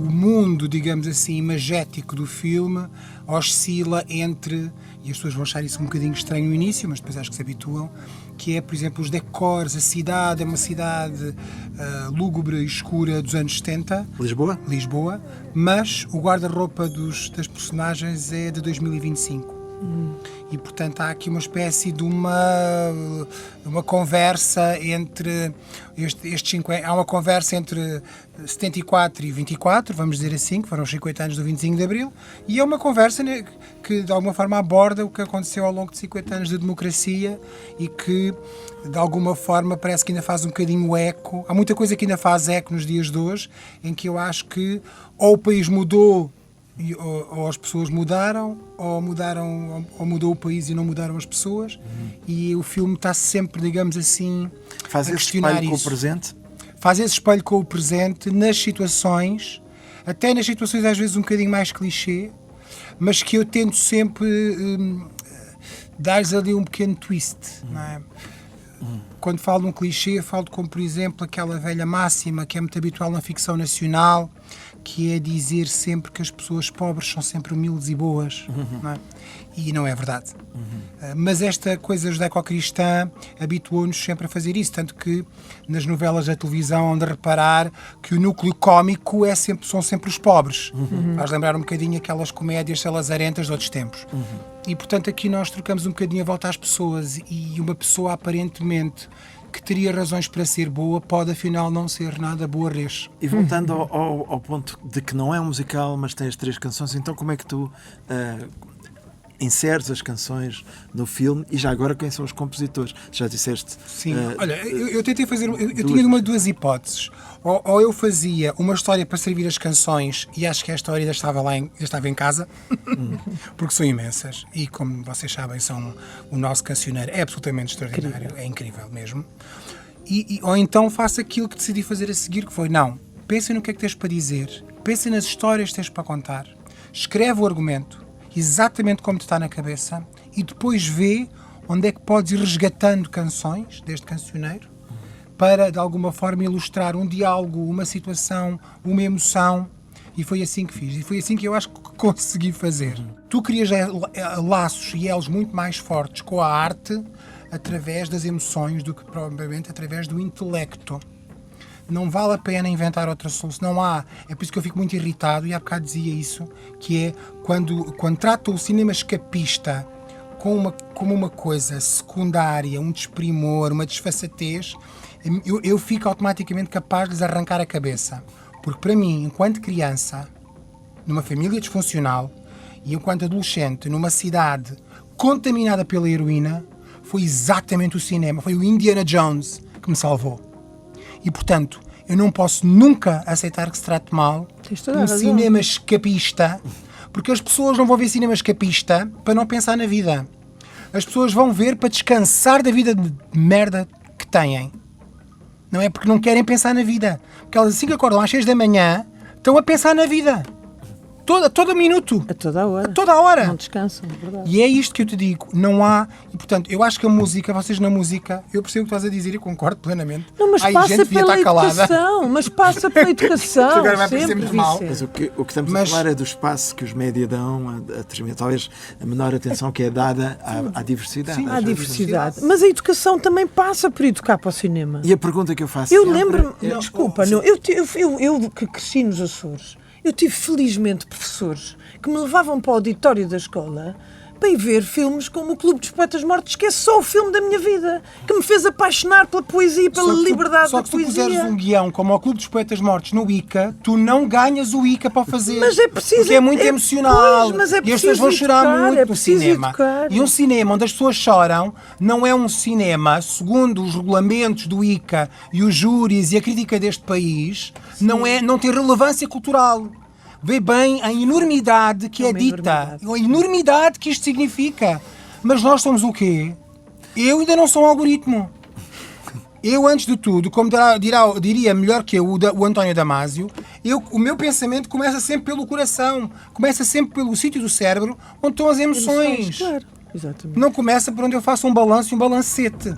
mundo, digamos assim, magético do filme oscila entre, e as pessoas vão achar isso um bocadinho estranho no início, mas depois acho que se habituam, que é, por exemplo, os decors, a cidade, é uma cidade lúgubre e escura dos anos 70. Lisboa, mas o guarda-roupa das personagens é de 2025. E, portanto, há aqui uma espécie de uma conversa entre estes 50... Há uma conversa entre 74 e 24, vamos dizer assim, que foram os 50 anos do 25 de Abril, e é uma conversa, né, que de alguma forma aborda o que aconteceu ao longo de 50 anos de democracia e que de alguma forma parece que ainda faz um bocadinho eco. Há muita coisa que ainda faz eco nos dias de hoje, em que eu acho que ou o país mudou ou as pessoas mudaram, ou mudou o país e não mudaram as pessoas, e o filme está sempre, digamos assim, faz a esse questionar espelho isso. Com o presente? Faz esse espelho com o presente nas situações, até nas situações às vezes um bocadinho mais clichê, mas que eu tento sempre dar-lhes ali um pequeno twist, não é? Quando falo de um clichê, falo como, por exemplo, aquela velha máxima que é muito habitual na ficção nacional, que é dizer sempre que as pessoas pobres são sempre humildes e boas, não é? E não é verdade. Mas esta coisa judaico-cristã habituou-nos sempre a fazer isso, tanto que nas novelas da televisão onde reparar que o núcleo cómico são sempre os pobres. Faz lembrar um bocadinho aquelas comédias salazarentas de outros tempos. E, portanto, aqui nós trocamos um bocadinho a volta às pessoas, e uma pessoa aparentemente que teria razões para ser boa pode afinal não ser nada boa res. E voltando ao ponto de que não é um musical, mas tem as 3 canções, então como é que tu inseres as canções no filme? E já agora, quem são os compositores? Já disseste... Sim, olha, eu tentei fazer... Eu tinha duas hipóteses. Ou eu fazia uma história para servir as canções, e acho que a história ainda estava em casa, porque são imensas. E como vocês sabem, o nosso cancioneiro é absolutamente extraordinário. É incrível mesmo. Ou então faço aquilo que decidi fazer a seguir, que foi, não, pensa no que é que tens para dizer, pensa nas histórias que tens para contar, escreve o argumento, exatamente como te está na cabeça, e depois vê onde é que podes ir resgatando canções deste cancioneiro para, de alguma forma, ilustrar um diálogo, uma situação, uma emoção. E foi assim que fiz. E foi assim que eu acho que consegui fazer. Tu crias laços e elos muito mais fortes com a arte através das emoções do que provavelmente através do intelecto. Não vale a pena inventar outra solução. Não há. É por isso que eu fico muito irritado, e há bocado dizia isso, que é quando trato o cinema escapista como uma coisa secundária, um desprimor, uma desfaçatez, eu fico automaticamente capaz de lhes arrancar a cabeça. Porque para mim, enquanto criança, numa família disfuncional, e enquanto adolescente, numa cidade contaminada pela heroína, foi exatamente o cinema, foi o Indiana Jones que me salvou. E, portanto, eu não posso nunca aceitar que se trate mal de um cinema escapista, porque as pessoas não vão ver cinema escapista para não pensar na vida. As pessoas vão ver para descansar da vida de merda que têm. Não é porque não querem pensar na vida. Porque elas, assim que acordam às 6 da manhã, estão a pensar na vida. Todo minuto. A toda a hora. A toda a hora. Não descansam, é verdade. E é isto que eu te digo. Não há... E, portanto, eu acho que a música, vocês na música, eu percebo o que estás a dizer e concordo plenamente. Não, mas passa pela educação. Mas passa pela educação. Agora vai parecer muito mal. Mas o que estamos a falar é do espaço que os média dão, talvez a menor atenção que é dada à diversidade. Sim, à diversidade. Mas a educação também passa por educar para o cinema. E a pergunta que eu faço... Eu lembro-me... Desculpa, não, eu que cresci nos Açores, eu tive felizmente professores que me levavam para o auditório da escola para ir ver filmes como o Clube dos Poetas Mortos, que é só o filme da minha vida, que me fez apaixonar pela poesia e pela liberdade da poesia. Só que se tu puseres um guião como o Clube dos Poetas Mortos no ICA, tu não ganhas o ICA para fazer. Mas é preciso... Porque é muito emocional. Pois, mas é e as pessoas vão chorar muito no cinema. Educar. E um cinema onde as pessoas choram não é um cinema, segundo os regulamentos do ICA e os júris e a crítica deste país, não tem relevância cultural. Vê bem a enormidade que é dita, a enormidade que isto significa. Mas nós somos o quê? Eu ainda não sou um algoritmo. Eu, antes de tudo, como diria melhor que eu, o António Damasio, o meu pensamento começa sempre pelo coração, começa sempre pelo sítio do cérebro onde estão as emoções. Claro, exatamente. Não começa por onde eu faço um balanço e um balancete.